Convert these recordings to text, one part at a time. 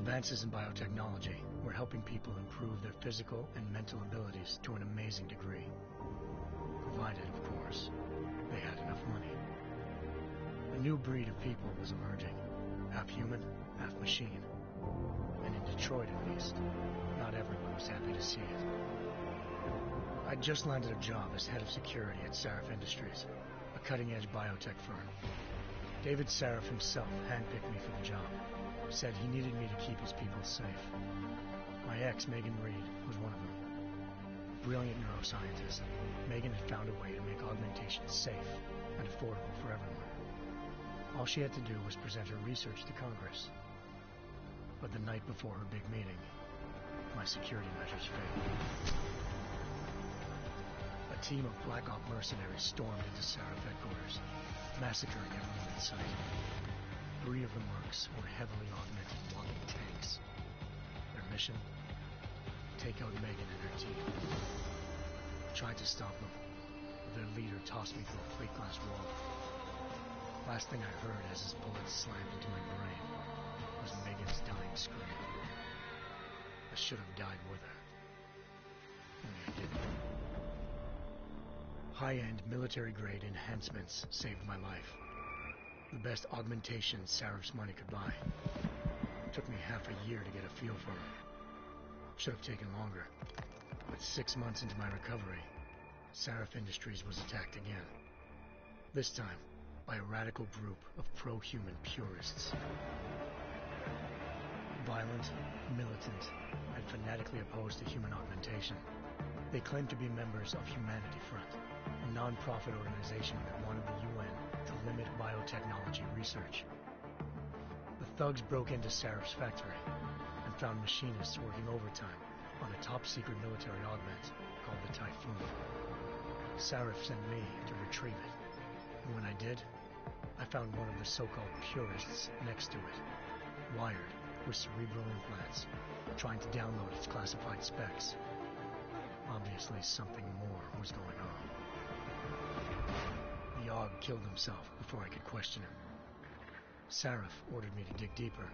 Advances in biotechnology were helping people improve their physical and mental abilities to an amazing degree. Provided, of course, they had enough money. A new breed of people was emerging, half human, half machine. And in Detroit, at least, not everyone was happy to see it. I'd just landed a job as head of security at Sarif Industries, a cutting-edge biotech firm. David Sarif himself handpicked me for the job, said he needed me to keep his people safe. My ex, Megan Reed, was one of them. A brilliant neuroscientist, Megan had found a way to make augmentation safe and affordable for everyone. All she had to do was present her research to Congress. But the night before her big meeting, my security measures failed. A team of Black Op mercenaries stormed into Sarif headquarters, massacring everyone in sight. 3 of the mercs were heavily augmented walking tanks. Their mission? Take out Megan and her team. I tried to stop them, but their leader tossed me through a plate glass wall. Last thing I heard as his bullets slammed into my brain was Megan's dying scream. I should have died with her. Only I didn't. High-end military-grade enhancements saved my life. The best augmentation Sarif's money could buy. It took me half a year to get a feel for them. Should have taken longer. But 6 months into my recovery, Sarif Industries was attacked again. This time, by a radical group of pro-human purists. Violent, militant, and fanatically opposed to human augmentation. They claimed to be members of Humanity Front, a non-profit organization that wanted the UN to limit biotechnology research. The thugs broke into Sarif's factory and found machinists working overtime on a top-secret military augment called the Typhoon. Sarif sent me to retrieve it, and when I did, I found one of the so-called purists next to it, wired with cerebral implants, trying to download its classified specs. Obviously, something more was going on. The AUG killed himself before I could question him. Sarif ordered me to dig deeper,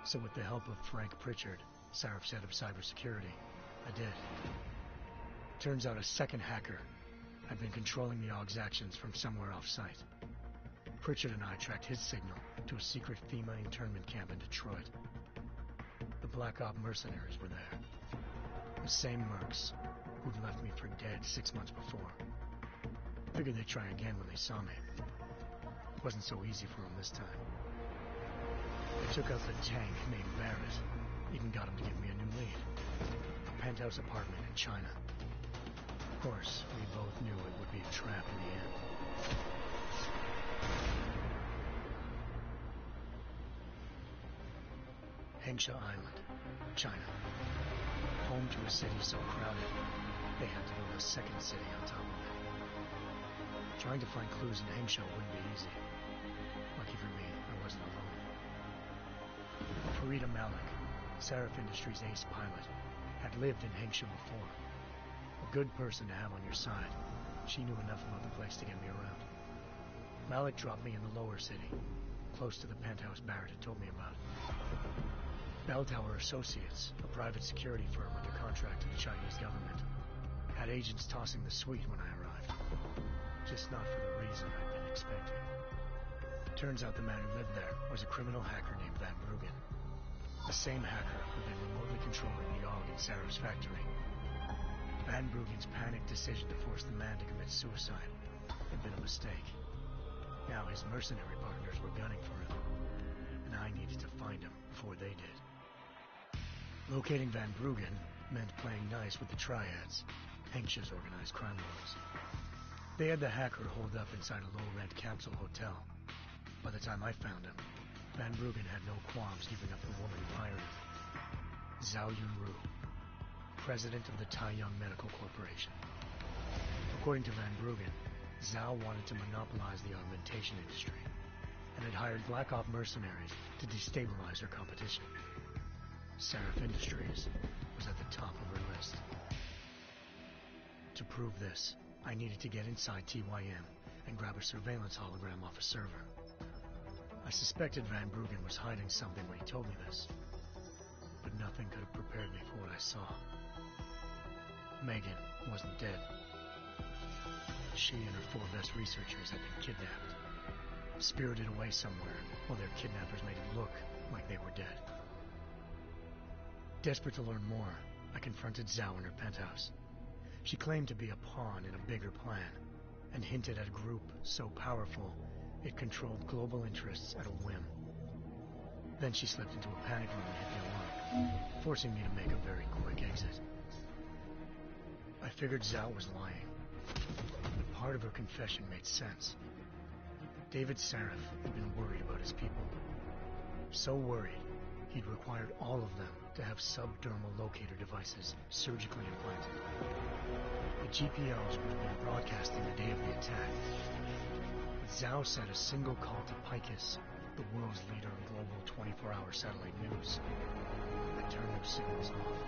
so with the help of Frank Pritchard, Sarif's head of cybersecurity, I did. Turns out a second hacker had been controlling the AUG's actions from somewhere off-site. Pritchard and I tracked his signal to a secret FEMA internment camp in Detroit. The Black Op mercenaries were there. The same mercs who'd left me for dead 6 months before. Figured they'd try again when they saw me. Wasn't so easy for them this time. They took out the tank named Barrett. Even got him to give me a new lead. A penthouse apartment in China. Of course, we both knew it would be a trap in the end. Hengsha Island, China. Home to a city so crowded, they had to build a second city on top of it. Trying to find clues in Hengsha wouldn't be easy. Lucky for me, I wasn't alone. Farida Malik, Sarif Industries' ace pilot, had lived in Hengsha before. A good person to have on your side. She knew enough about the place to get me around. Malik dropped me in the lower city, close to the penthouse Barrett had told me about. Bell Tower Associates, a private security firm under contract to the Chinese government, had agents tossing the suite when I arrived. Just not for the reason I'd been expecting. Turns out the man who lived there was a criminal hacker named Van Bruggen. The same hacker who'd been remotely controlling the AUG in Sarif's factory. Van Bruggen's panicked decision to force the man to commit suicide had been a mistake. Now his mercenary partners were gunning for him, and I needed to find him before they did. Locating Van Bruggen meant playing nice with the Triads, Hengsha's organized crime lords. They had the hacker holed up inside a low-rent capsule hotel. By the time I found him, Van Bruggen had no qualms giving up the woman who hired him. Zhao Yunru, president of the Taiyang Medical Corporation. According to Van Bruggen, Zhao wanted to monopolize the augmentation industry and had hired Black Op mercenaries to destabilize her competition. Sarif Industries was at the top of her list. To prove this, I needed to get inside TYM and grab a surveillance hologram off a server. I suspected Van Bruggen was hiding something when he told me this. nothing could have prepared me for what I saw. Megan wasn't dead. She and her 4 best researchers had been kidnapped, spirited away somewhere, while their kidnappers made it look like they were dead. Desperate to learn more, I confronted Zhao in her penthouse. She claimed to be a pawn in a bigger plan, and hinted at a group so powerful it controlled global interests at a whim. Then she slipped into a panic room and hit the alarm, forcing me to make a very quick exit. I figured Zhao was lying, but part of her confession made sense. David Sarif had been worried about his people. So worried, he'd required all of them to have subdermal locator devices surgically implanted. The GPLs would have been broadcasting the day of the attack. But Zhao said a single call to Picus, the world's leader in global 24-hour satellite news, would turn those signals off.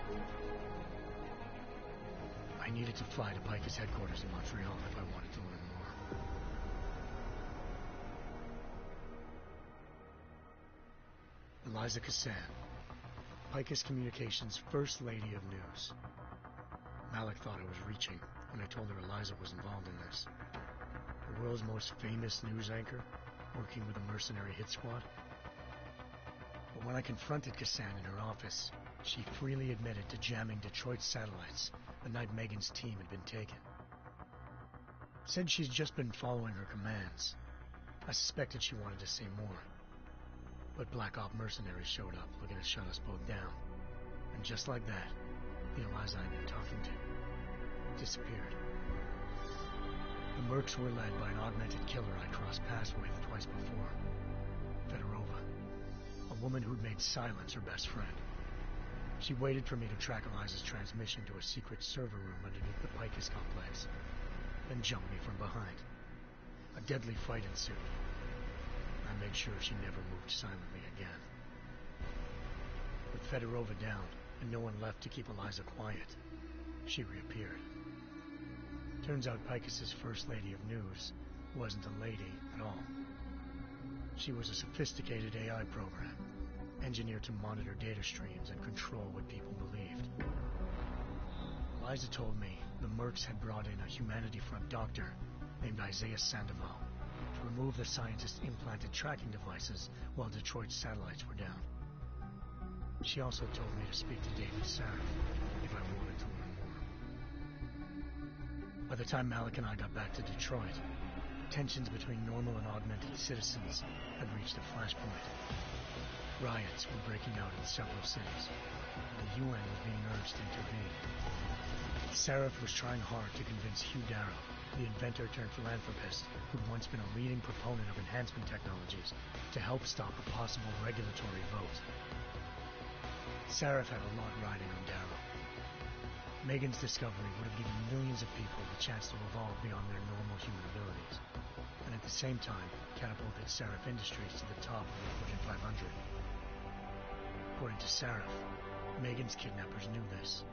I needed to fly to Picus headquarters in Montreal if I wanted to learn more. Eliza Cassan, Picus Communications' First Lady of News. Malik thought I was reaching when I told her Eliza was involved in this. The world's most famous news anchor, working with a mercenary hit squad. But when I confronted Cassan in her office, she freely admitted to jamming Detroit's satellites the night Megan's team had been taken. Said she's just been following her commands. I suspected she wanted to say more. But Black Op mercenaries showed up looking to shut us both down. And just like that, the Eliza I'd been talking to disappeared. The mercs were led by an augmented killer I crossed paths with twice before. Fedorova, a woman who'd made silence her best friend. She waited for me to track Eliza's transmission to a secret server room underneath the Picus complex, then jumped me from behind. A deadly fight ensued. I made sure she never moved silently again. With Fedorova down and no one left to keep Eliza quiet, she reappeared. Turns out Picus's First Lady of News wasn't a lady at all. She was a sophisticated AI program, engineered to monitor data streams and control what people believed. Eliza told me the mercs had brought in a Humanity Front doctor named Isaiah Sandoval to remove the scientist's implanted tracking devices while Detroit's satellites were down. She also told me to speak to David Sarif if I wanted to learn more. By the time Malik and I got back to Detroit, tensions between normal and augmented citizens had reached a flashpoint. Riots were breaking out in several cities, and the UN was being urged to intervene. Sarif was trying hard to convince Hugh Darrow, the inventor-turned-philanthropist who'd once been a leading proponent of enhancement technologies, to help stop a possible regulatory vote. Sarif had a lot riding on Darrow. Megan's discovery would have given millions of people the chance to evolve beyond their normal human abilities, and at the same time catapulted Sarif Industries to the top of the Fortune 500. According to Sarif, Megan's kidnappers knew this,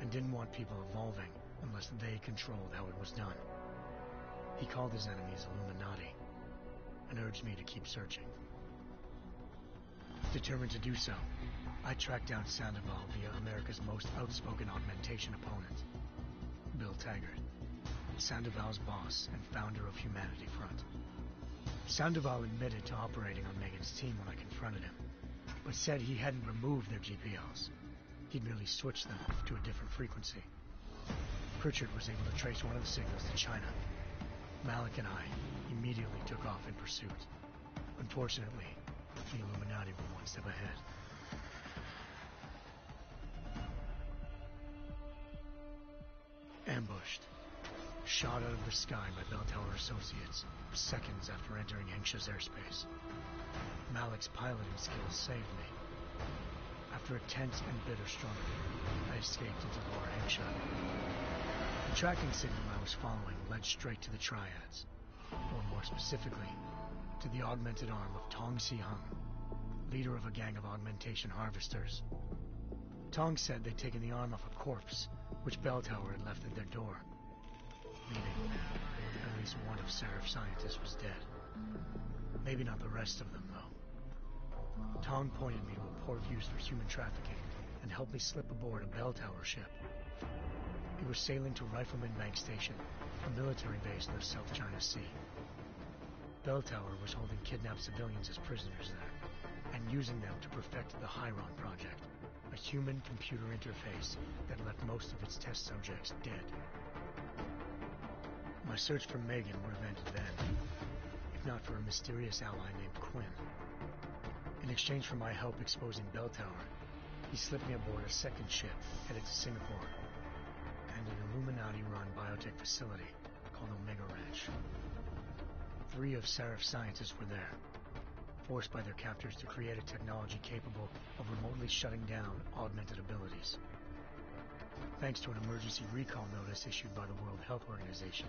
and didn't want people evolving unless they controlled how it was done. He called his enemies Illuminati, and urged me to keep searching. Determined to do so, I tracked down Sandoval via America's most outspoken augmentation opponent, Bill Taggart, Sandoval's boss and founder of Humanity Front. Sandoval admitted to operating on Megan's team when I confronted him, but said he hadn't removed their GPLs. He'd merely switched them to a different frequency. Pritchard was able to trace one of the signals to China. Malik and I immediately took off in pursuit. Unfortunately, the Illuminati were one step ahead. Ambushed. Shot out of the sky by Bell Tower Associates seconds after entering Hengsha's airspace. Malik's piloting skills saved me. After a tense and bitter struggle, I escaped into Lower Hengsha. The tracking signal I was following led straight to the Triads, or more specifically, to the augmented arm of Tong Si-hung, leader of a gang of augmentation harvesters. Tong said they'd taken the arm off a corpse, which Bell Tower had left at their door, meaning at least one of Sarif's scientists was dead. Maybe not the rest of them, though. Tong pointed me to a port used for human trafficking and helped me slip aboard a bell tower ship. We were sailing to Rifleman Bank Station, a military base in the South China Sea. Bell Tower was holding kidnapped civilians as prisoners there, and using them to perfect the Chiron Project, a human-computer interface that left most of its test subjects dead. My search for Megan would have ended then, if not for a mysterious ally named Quinn. In exchange for my help exposing Bell Tower, he slipped me aboard a second ship headed to Singapore, and an Illuminati-run biotech facility called Omega Ranch. 3 of Seraph's scientists were there, forced by their captors to create a technology capable of remotely shutting down augmented abilities. Thanks to an emergency recall notice issued by the World Health Organization,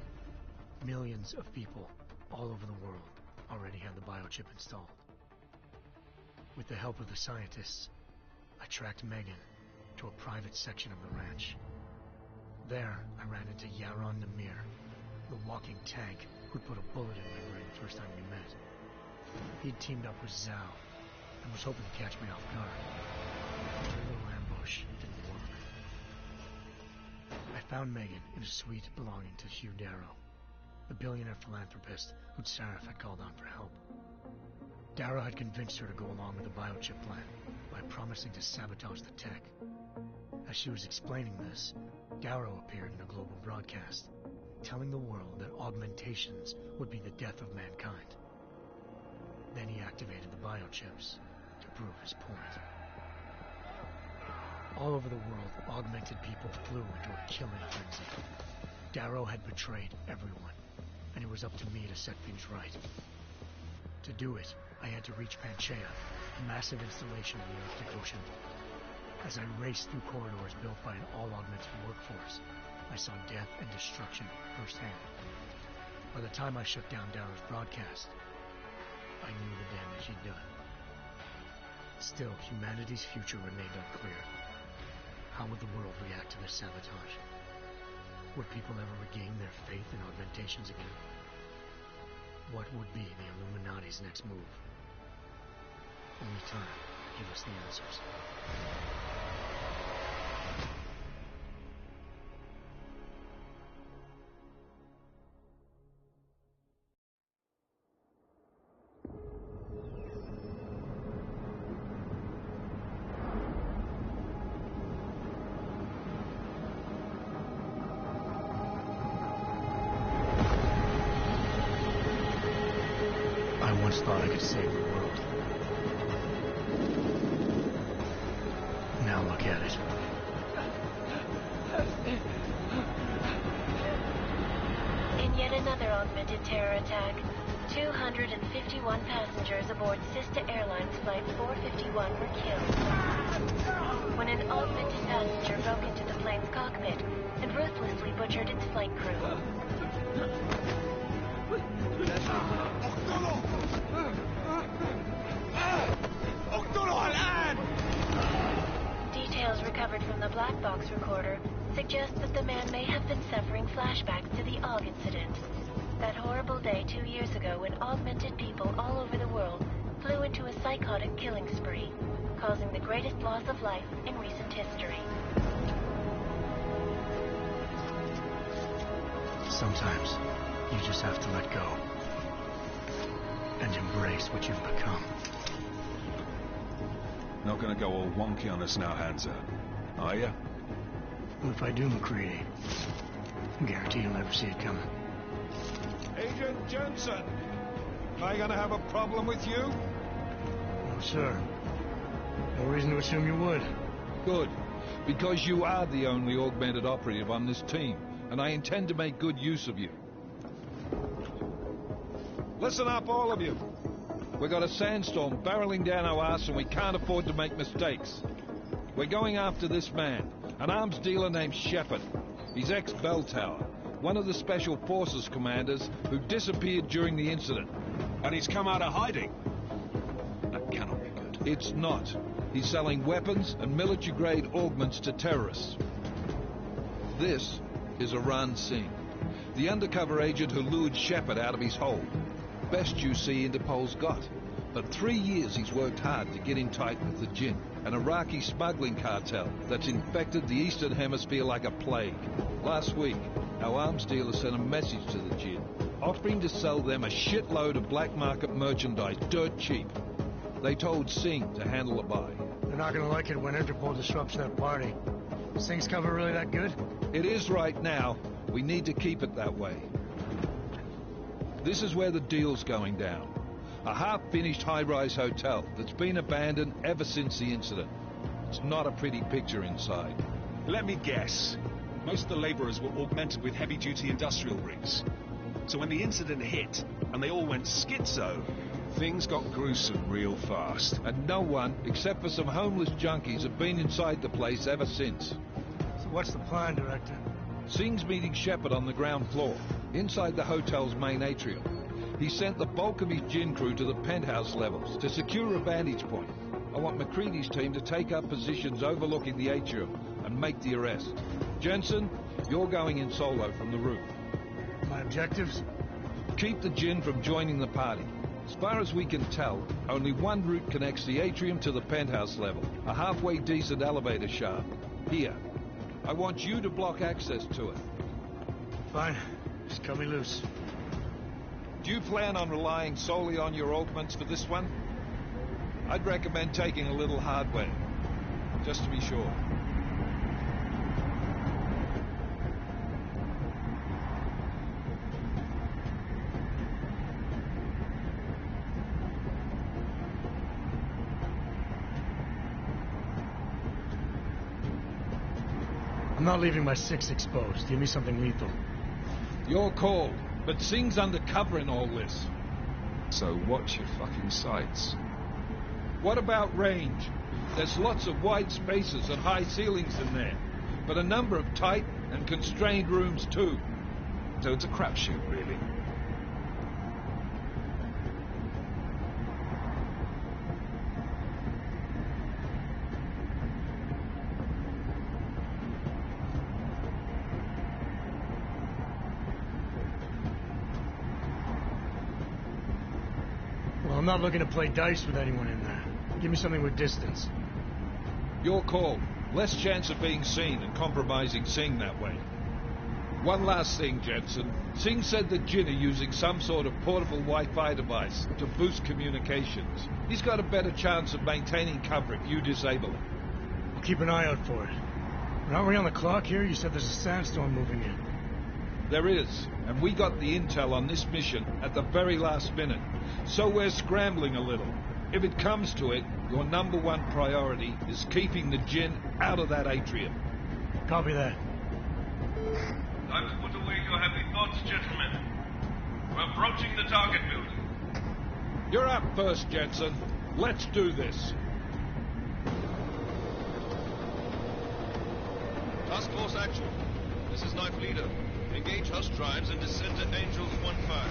millions of people all over the world already had the biochip installed. With the help of the scientists, I tracked Megan to a private section of the ranch. There, I ran into Yaron Namir, the walking tank who'd put a bullet in my brain the first time we met. He'd teamed up with Zhao and was hoping to catch me off guard. But a little ambush didn't work. I found Megan in a suite belonging to Hugh Darrow, the billionaire philanthropist who'd Seraph had called on for help. Darrow had convinced her to go along with the biochip plan by promising to sabotage the tech. As she was explaining this, Darrow appeared in a global broadcast, telling the world that augmentations would be the death of mankind. Then he activated the biochips to prove his point. All over the world, augmented people flew into a killing frenzy. Darrow had betrayed everyone, and it was up to me to set things right. To do it, I had to reach Panchaea, a massive installation in the Arctic Ocean. As I raced through corridors built by an all-augmented workforce, I saw death and destruction firsthand. By the time I shut down Darrow's broadcast, I knew the damage he'd done. Still, humanity's future remained unclear. How would the world react to this sabotage? Would people ever regain their faith in augmentations again? What would be the Illuminati's next move? Only time could give us the answers. I once thought I could save the world. Now look at it. In yet another augmented terror attack, 251 passengers aboard sister airlines Flight 451 were killed when an augmented passenger broke into the plane's cockpit and ruthlessly butchered its flight crew. Details recovered from the black box recorder suggest that the man may have been suffering flashbacks to the AUG incident. That horrible day 2 years ago when augmented people all over the world flew into a psychotic killing spree, causing the greatest loss of life in recent history. Sometimes you just have to let go and embrace what you've become. Not gonna go all wonky on us now, Hansa, are you? Well, if I do, McCready, I guarantee you'll never see it coming. Agent Jensen, am I gonna have a problem with you? No, sir. No reason to assume you would. Good, because you are the only augmented operative on this team, and I intend to make good use of you. Listen up, all of you. We got a sandstorm barreling down our arse and we can't afford to make mistakes. We're going after this man, an arms dealer named Shepard. He's ex-Bell Tower, one of the Special Forces commanders who disappeared during the incident. And he's come out of hiding. That cannot be good. It's not. He's selling weapons and military-grade augments to terrorists. This is Iran Singh, the undercover agent who lured Shepard out of his hole. Best you see Interpol's got. For 3 years he's worked hard to get in tight with the Jinn, an Iraqi smuggling cartel that's infected the Eastern Hemisphere like a plague. Last week, our arms dealer sent a message to the Jinn, offering to sell them a shitload of black market merchandise dirt cheap. They told Singh to handle the buy. They're not gonna like it when Interpol disrupts their party. Singh's cover really that good? It is right now. We need to keep it that way. This is where the deal's going down. A half-finished high-rise hotel that's been abandoned ever since the incident. It's not a pretty picture inside. Let me guess. Most of the laborers were augmented with heavy-duty industrial rigs. So when the incident hit, and they all went schizo, things got gruesome real fast. And no one, except for some homeless junkies, have been inside the place ever since. So what's the plan, Director? Singh's meeting Shepard on the ground floor, inside the hotel's main atrium. He sent the bulk of his Jinn crew to the penthouse levels to secure a vantage point. I want McCready's team to take up positions overlooking the atrium and make the arrest. Jensen, you're going in solo from the roof. My objectives? Keep the Jinn from joining the party. As far as we can tell, only one route connects the atrium to the penthouse level, a halfway decent elevator shaft. Here. I want you to block access to it. Fine. Just cut me loose. Do you plan on relying solely on your augments for this one? I'd recommend taking a little hardware, just to be sure. I'm not leaving my 6 exposed. Give me something lethal. Your call, but Singh's undercover in all this. So watch your fucking sights. What about range? There's lots of wide spaces and high ceilings in there, but a number of tight and constrained rooms too. So it's a crapshoot, really. Well, I'm not looking to play dice with anyone in there. Give me something with distance. Your call. Less chance of being seen and compromising Singh that way. One last thing, Jensen. Singh said the Jinn are using some sort of portable Wi-Fi device to boost communications. He's got a better chance of maintaining cover if you disable it. I'll keep an eye out for it. But aren't we on the clock here? You said there's a sandstorm moving in. There is, and we got the intel on this mission at the very last minute. So we're scrambling a little. If it comes to it, your number one priority is keeping the Jinn out of that atrium. Copy that. Time to put away your heavy thoughts, gentlemen. We're approaching the target building. You're up first, Jensen. Let's do this. Task Force action. This is Knife Leader. Engage Hush drives and descend to Angels 1-5.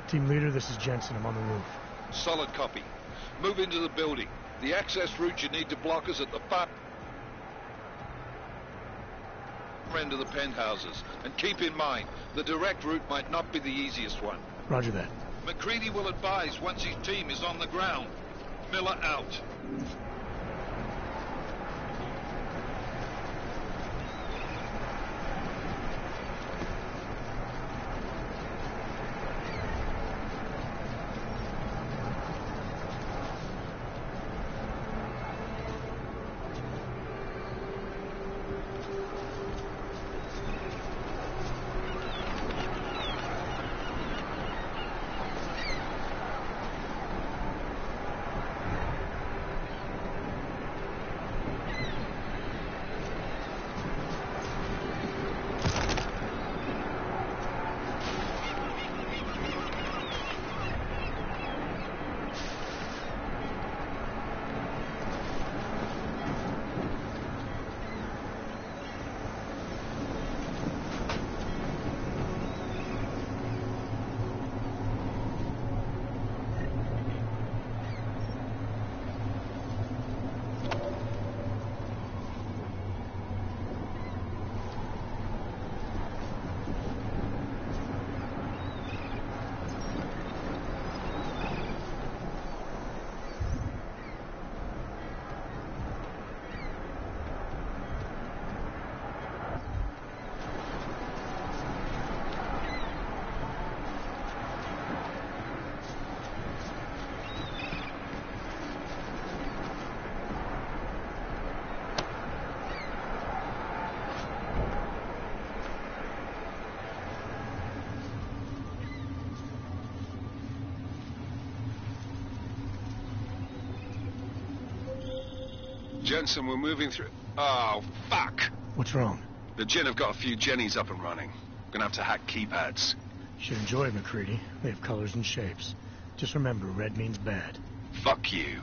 Team leader, this is Jensen. I'm on the roof. Solid copy. Move into the building. The access route you need to block is at the far end of the penthouses. And keep in mind, the direct route might not be the easiest one. Roger that. McCready will advise once his team is on the ground. Miller out. Jensen, we're moving through... Oh, fuck! What's wrong? The Jinn have got a few Jennies up and running. Gonna have to hack keypads. You should enjoy it, McCready. They have colors and shapes. Just remember, red means bad. Fuck you.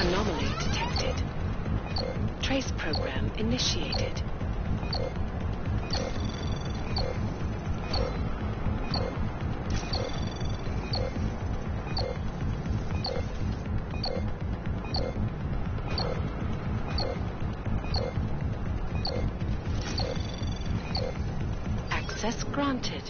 Anomaly detected. Trace program initiated. Access granted.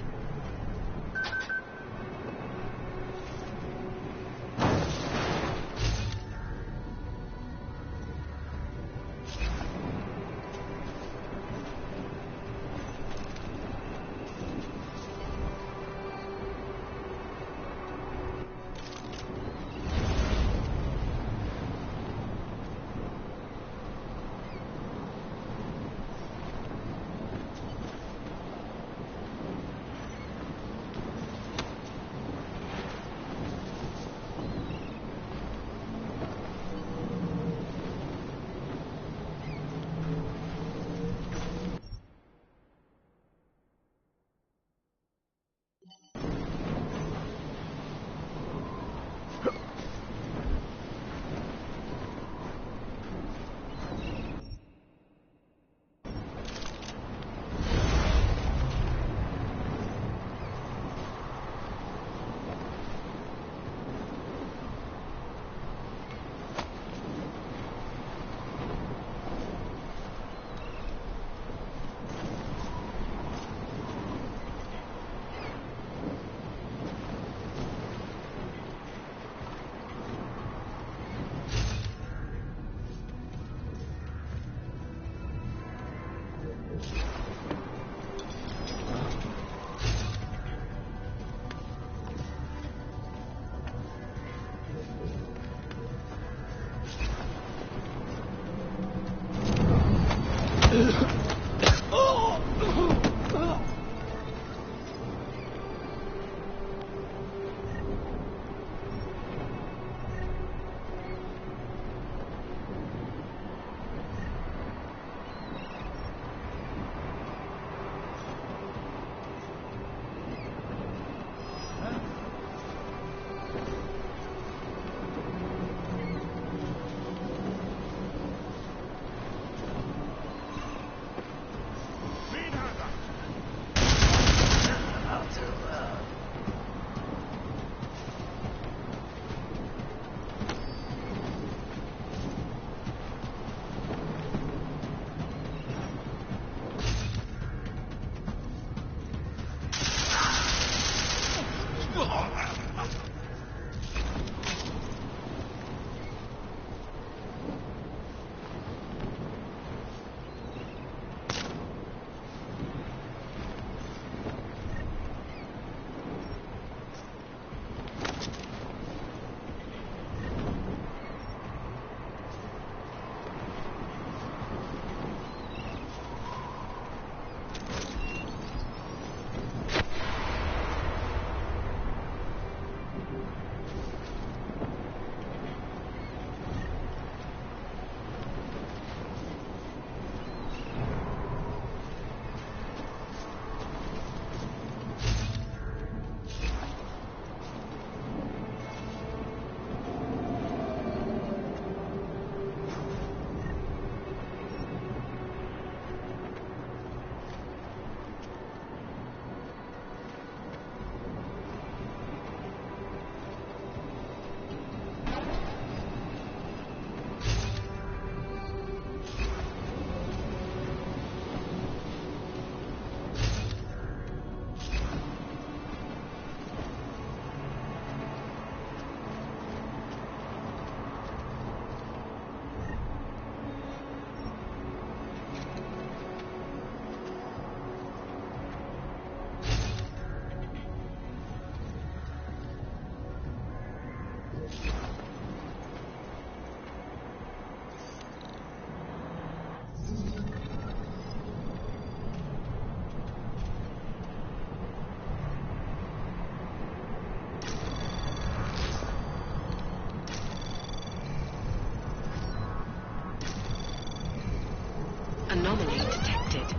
Anomaly detected.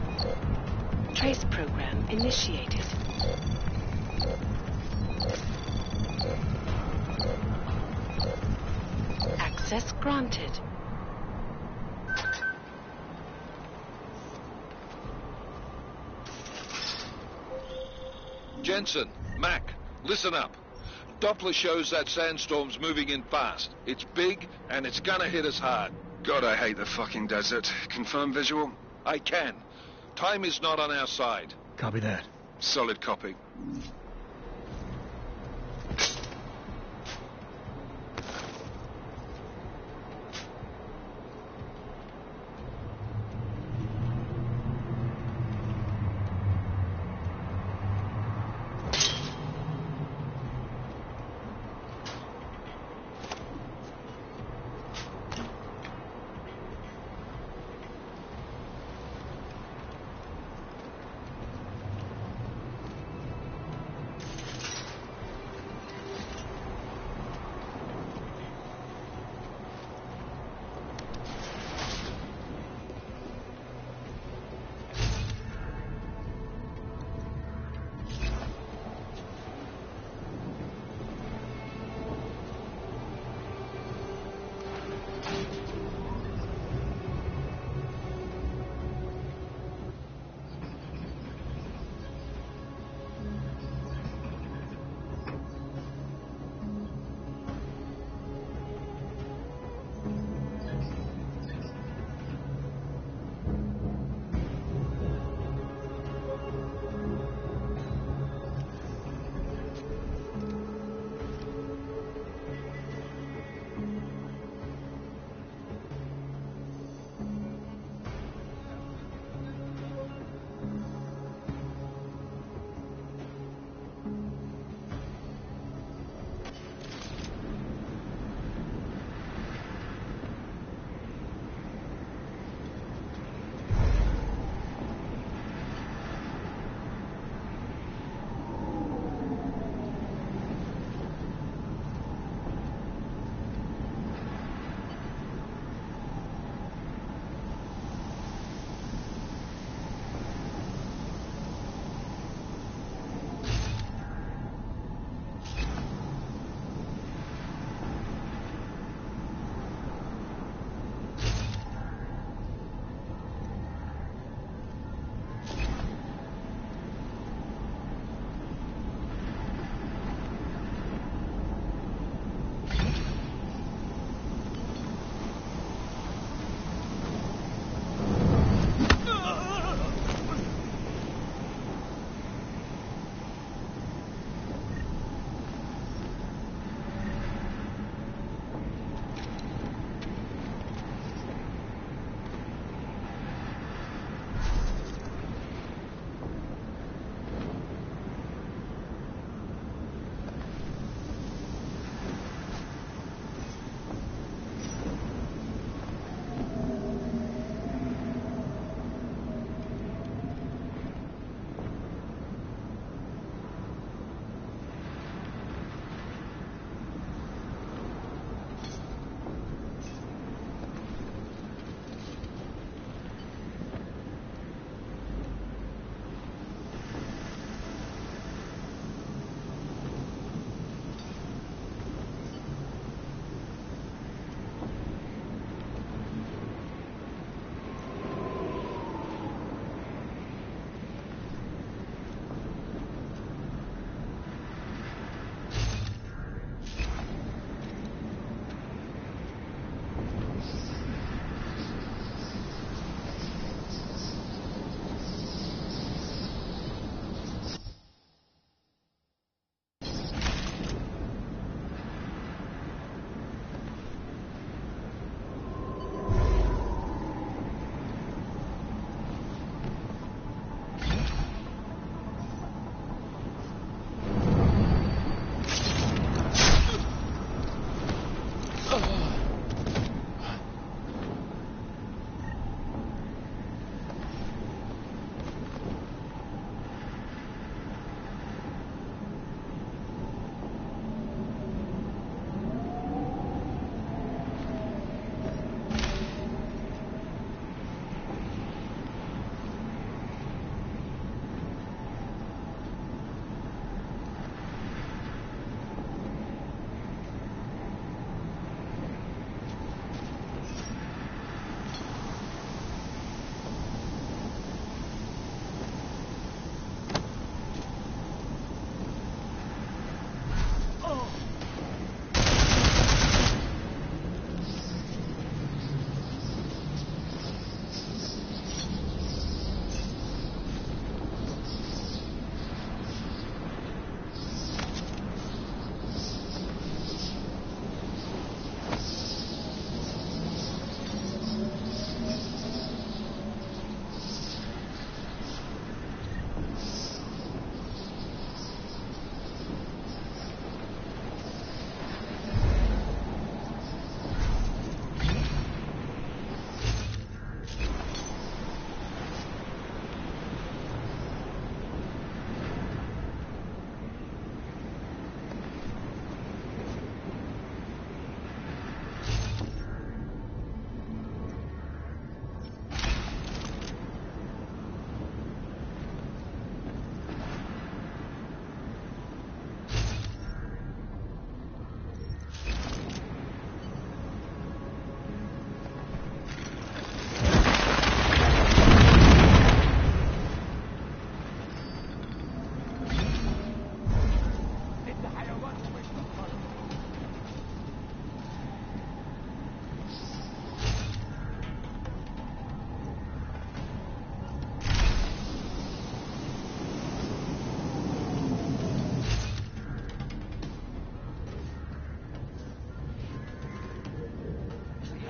Trace program initiated. Access Access granted. Jensen, Mac, listen up. Doppler shows that sandstorm's moving in fast. It's big, and it's gonna hit us hard. God, I hate the fucking desert. Confirm visual? I can. Time is not on our side. Copy that. Solid copy.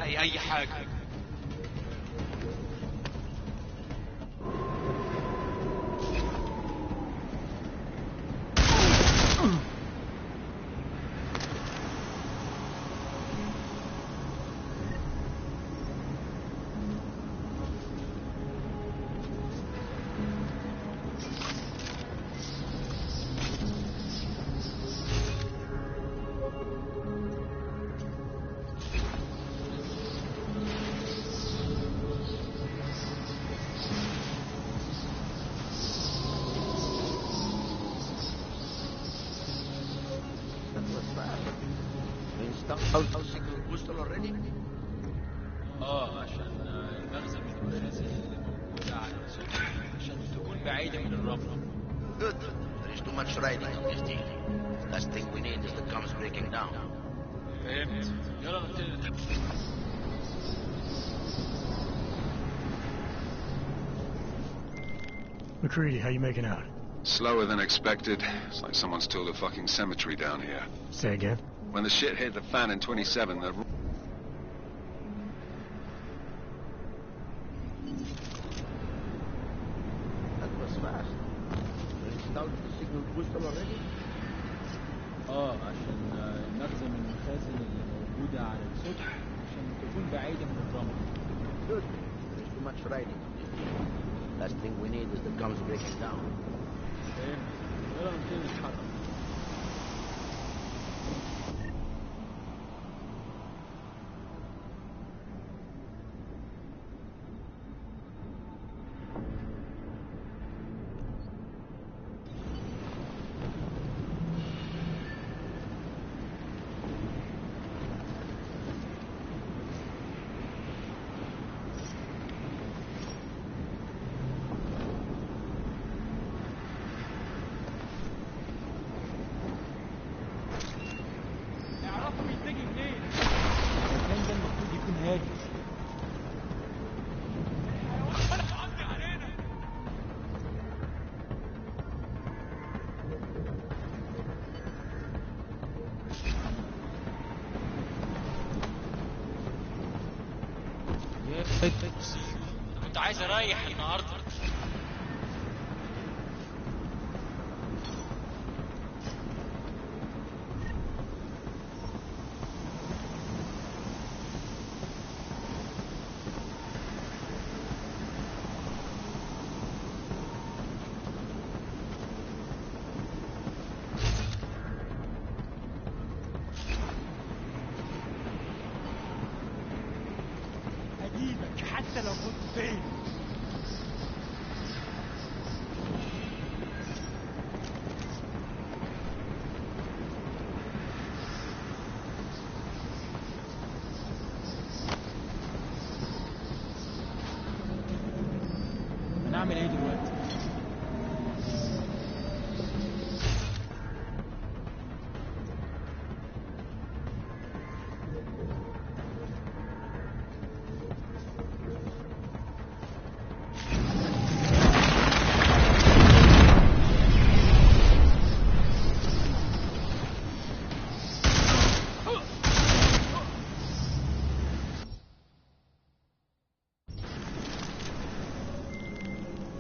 معي اي حاجة. عشان المخزن من البنزين اللي موجودة على السطح عشان تكون بعيدة من الرمل. Good. There is too much riding on this deal. Last thing we need is the comms breaking down. فهمت. يلا نبتدي. McCready, how you making out? Slower than expected. It's like someone's tilled a fucking cemetery down here. Say again? When the shit hit the fan in 27, the... That was fast. You installed the signal booster already? عشان المخزن من المخازن اللي موجودة على السطح عشان تكون بعيدة من الرمل. Good. There is too much riding on this deal. Last thing we need is the comms breaking down. فهمت. يلا نبتدي نتحرك. كنت عايز اريح النهارده. حتى لو كنت فين. هنعمل ايه دلوقتي؟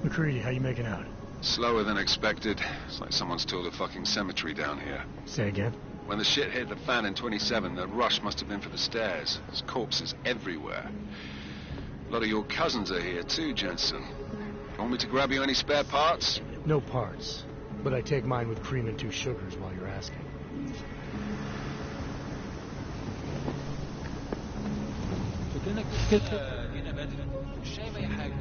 McCready, how you making out? Slower than expected. It's like someone's tilled a fucking cemetery down here. Say again? When the shit hit the fan in 27, the rush must have been for the stairs. There's corpses everywhere. A lot of your cousins are here too, Jensen. Want me to grab you any spare parts? No parts. But I take mine with cream and 2 sugars while you're asking. شكلنا كده جينا بدري. مش شايف اي حاجة.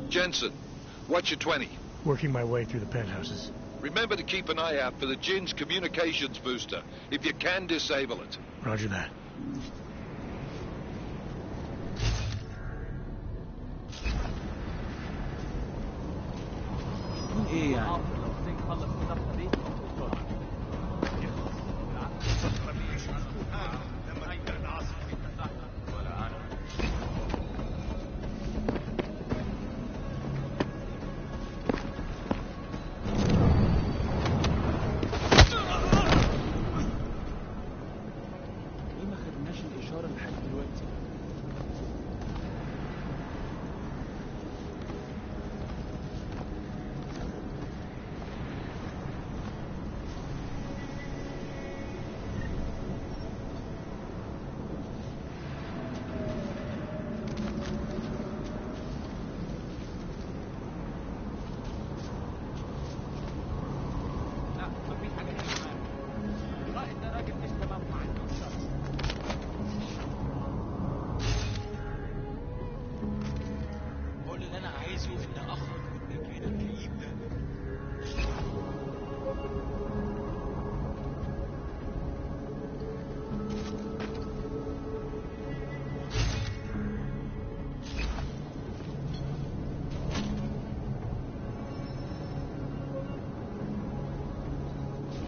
Jensen, what's your 20? Working my way through the penthouses. Remember to keep an eye out for the Jinn's communications booster. If you can, disable it. Roger that. ايه يعني خلص الصفقه دي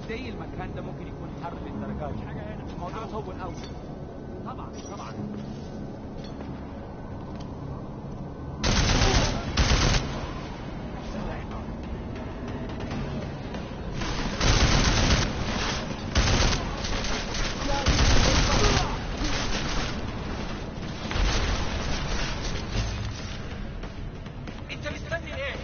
زي المكان ده ممكن يكون حر للدرجات دي. الموضوع هو الاول. طبعا انت مستني ايه؟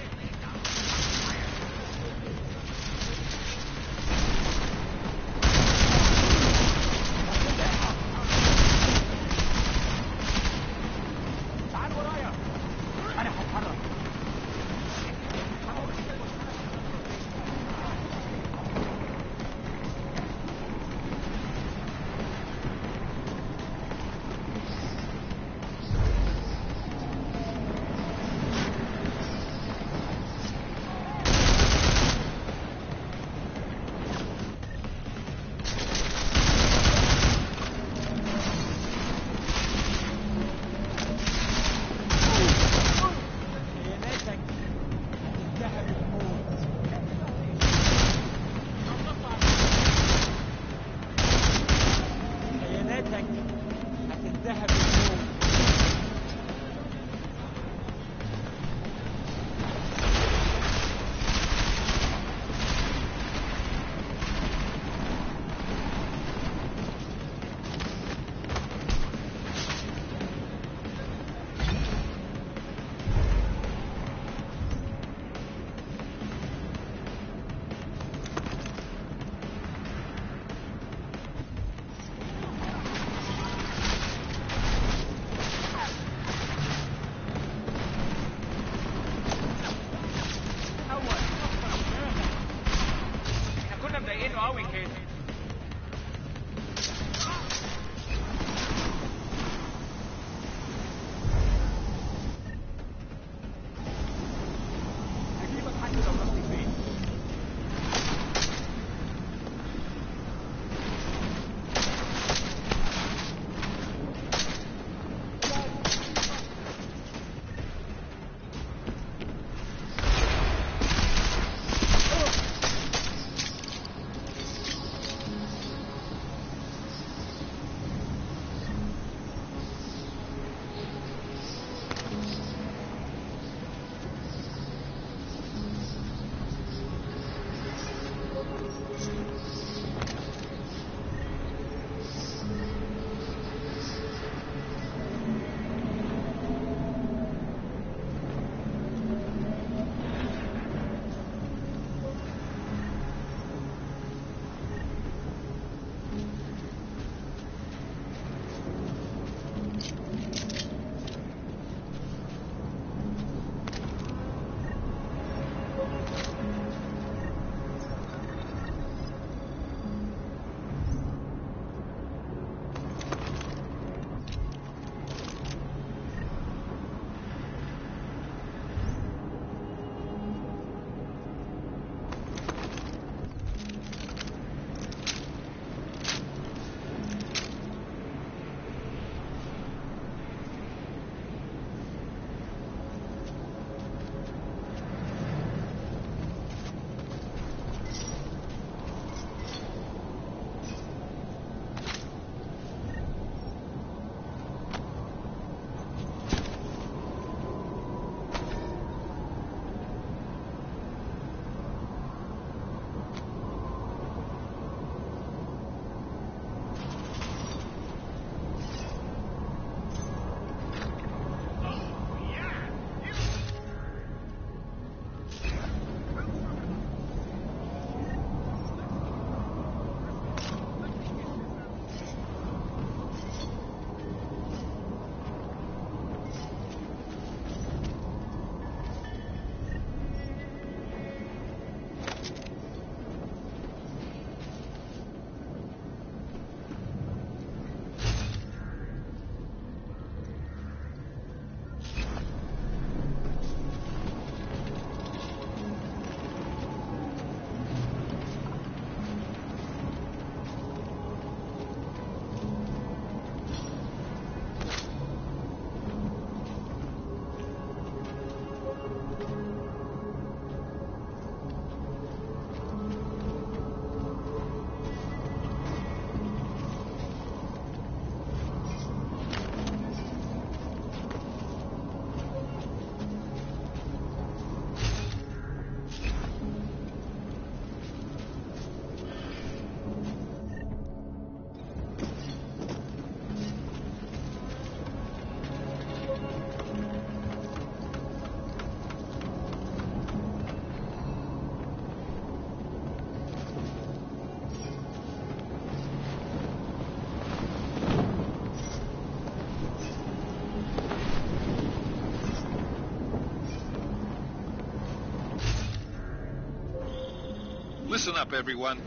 Listen up, everyone.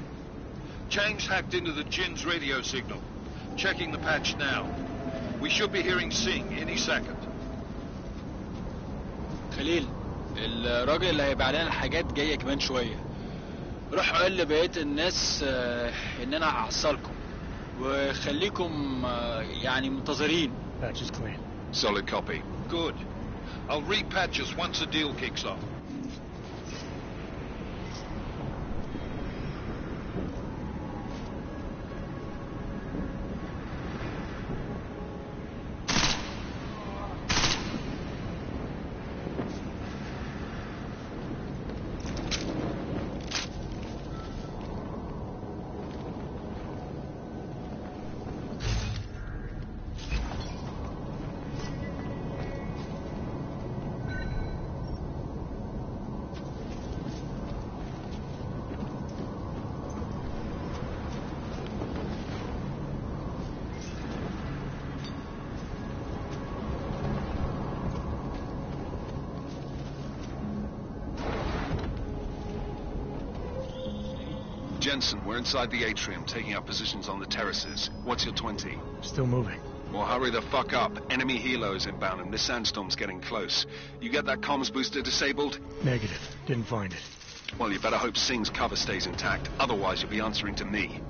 Chang's hacked into the Jin's radio signal. Checking the patch now. We should be hearing Singh any second. خليل الراجل اللي هيبقى علينا الحاجات جايه كمان شويه. روح قال لبقيه الناس ان انا هحصلكم وخليكم يعني منتظرين. Patch is clean. Solid copy. Good. I'll repatch us once the deal kicks off. Jensen, we're inside the atrium, taking up positions on the terraces. What's your 20? Still moving. Well, hurry the fuck up. Enemy helo is inbound and this sandstorm's getting close. You get that comms booster disabled? Negative. Didn't find it. Well, you better hope Singh's cover stays intact. Otherwise, you'll be answering to me.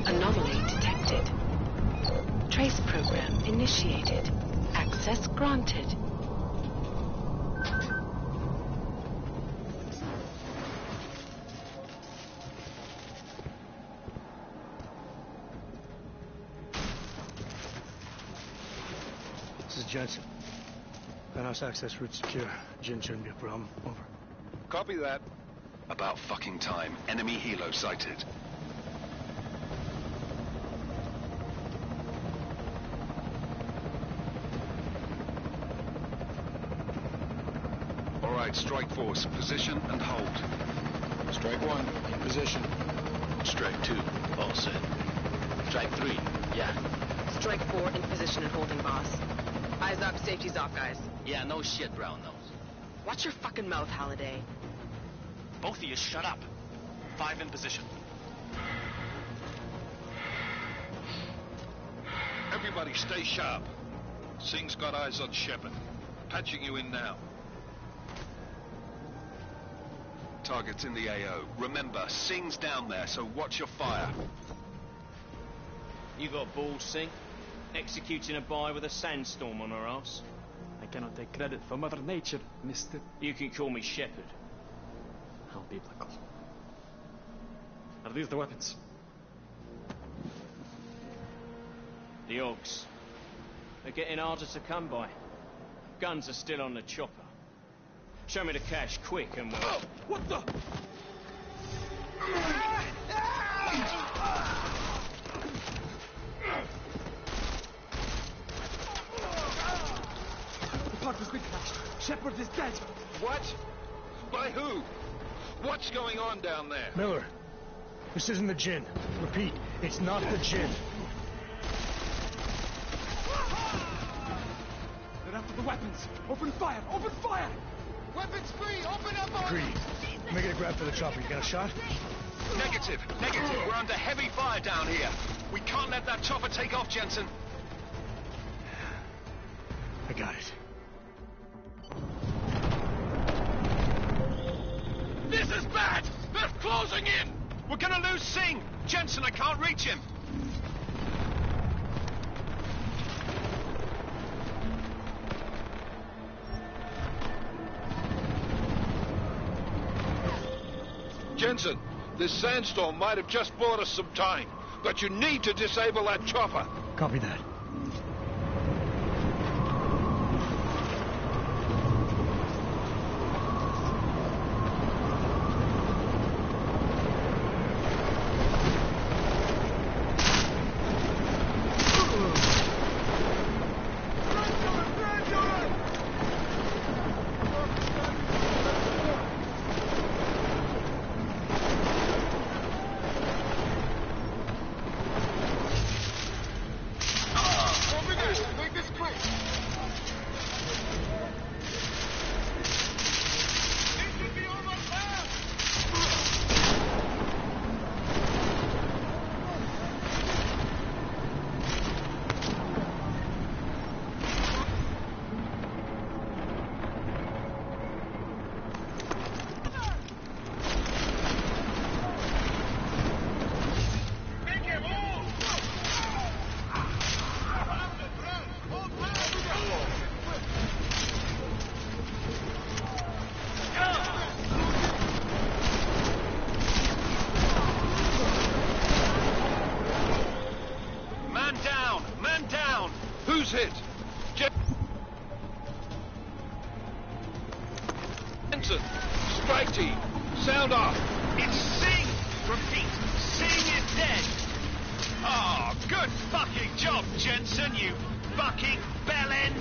Anomaly detected. Trace program initiated. Access granted. This is Jensen. Penthouse access route secure. Jin shouldn't be a problem. Over. Copy that. About fucking time. Enemy helo sighted. All right, strike force. Position and hold. Strike 1 in position. Strike 2, all set. Strike 3, yeah. Strike 4 in position and holding, boss. Eyes up, safety's off, guys. Yeah, no shit, brown nose. Watch your fucking mouth, Halliday. Both of you shut up. 5 in position. Everybody stay sharp. Singh's got eyes on Shepard. Patching you in now. Target's in the AO. Remember, Singh's down there, so watch your fire. You got balls, Singh? Executing a buy with a sandstorm on her ass? I cannot take credit for Mother Nature, mister. You can call me Shepard. How biblical. Are these the weapons? The Ogs. They're getting harder to come by. Guns are still on the chopper. Show me the cash, quick, and we'll... Oh, what the? The park has been crashed. Shepard is dead. What? By who? What's going on down there? Miller, this isn't the Jinn. Repeat, it's not the Jinn. They're after the weapons. Open fire! Open fire! Weapons free! Open up on... Greedy. Make it a grab for the chopper. You got a shot? Negative. We're under heavy fire down here. We can't let that chopper take off, Jensen. I got it. This is bad! They're closing in! We're gonna lose Singh! Jensen, I can't reach him! Jensen, this sandstorm might have just bought us some time, but you need to disable that chopper. Copy that. Who's hit? Jensen, strike team, sound off. It's Singh! Repeat, Singh is dead! Oh, good fucking job, Jensen, you fucking bellend!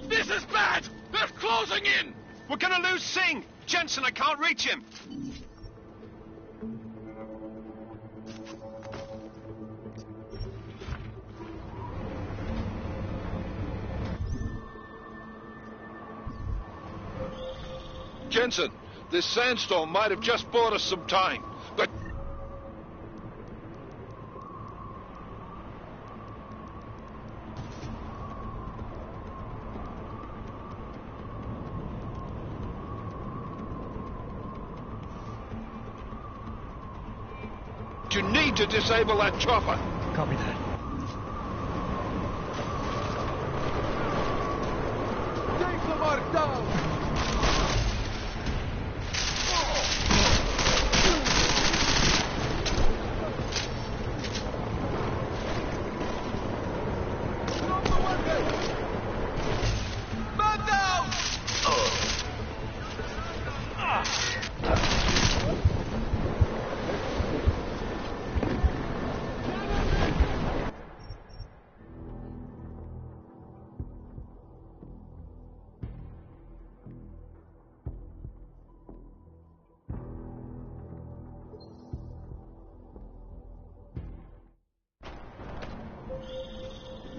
This is bad! They're closing in! We're gonna lose Singh! Jensen, I can't reach him! Jensen, this sandstorm might have just bought us some time, but... You need to disable that chopper. Copy that.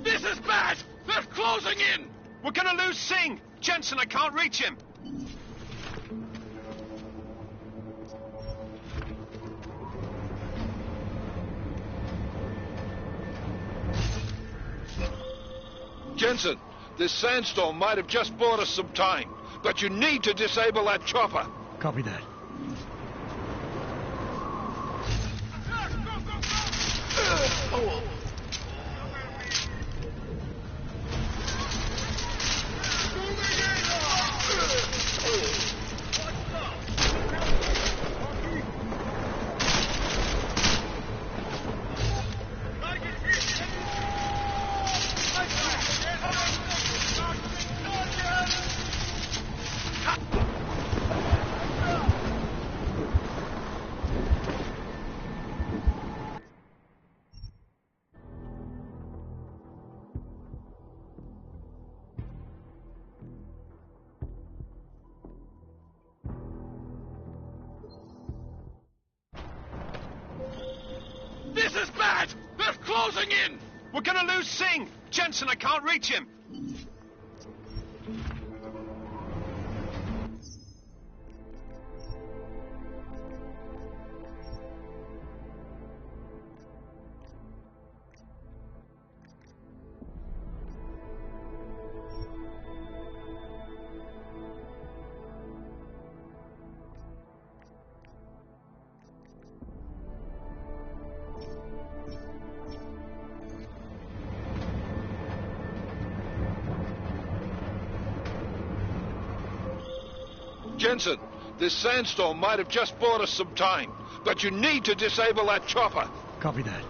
This is bad! They're closing in! We're gonna lose Singh! Jensen, I can't reach him! Jensen, this sandstorm might have just bought us some time, but you need to disable that chopper. Copy that. This is bad! They're closing in! We're gonna lose Singh! Jensen, I can't reach him! Jensen, this sandstorm might have just bought us some time, but you need to disable that chopper. Copy that.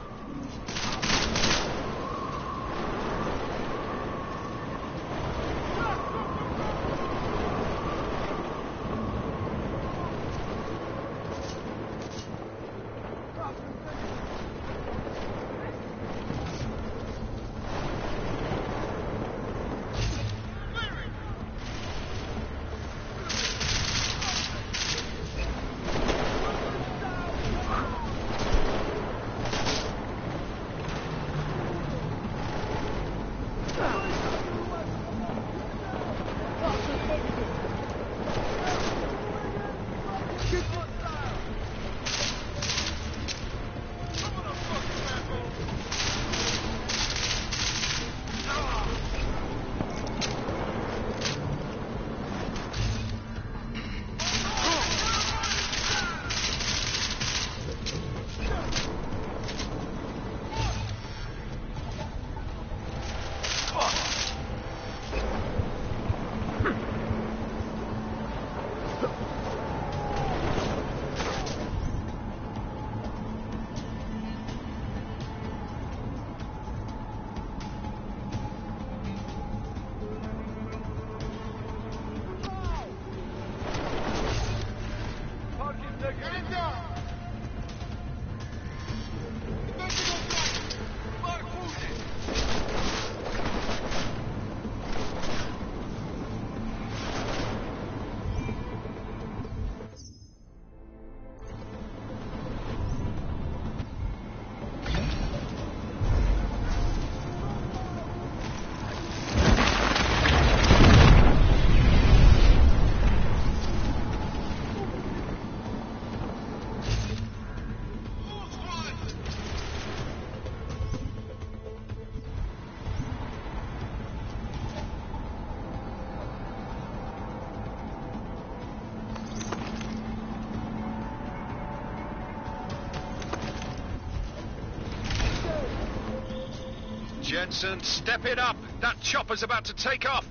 Jensen, step it up! That chopper's about to take off!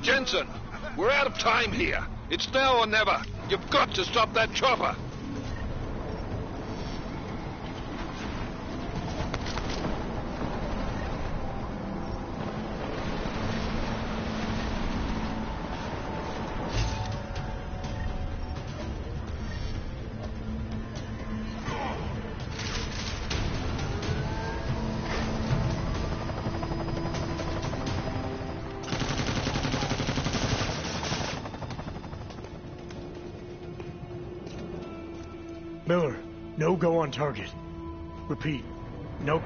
Jensen, we're out of time here. It's now or never. You've got to stop that chopper. Miller, no go on target. Repeat, no...